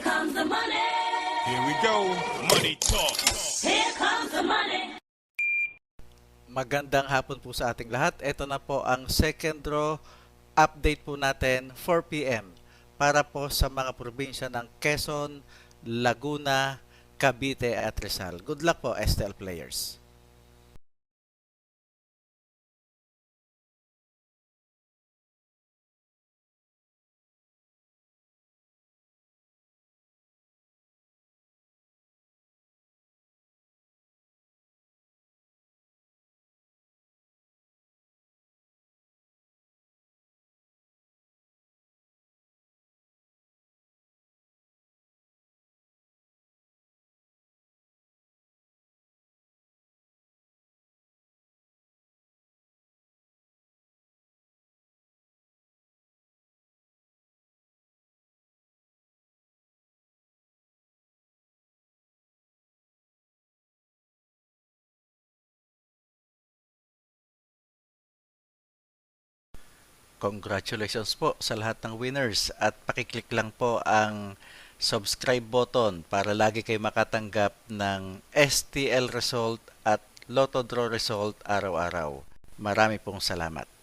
comes the money. Here we go. Money talk. Here comes the money. Magandang hapon po sa ating lahat. Ito na po ang second draw update po natin 4 p.m. para po sa mga probinsya ng Quezon, Laguna, Cavite at Rizal. Good luck po, STL players. Congratulations po sa lahat ng winners at pakiclick lang po ang subscribe button para lagi kayo makatanggap ng STL result at Lotto Draw result araw-araw. Marami pong salamat.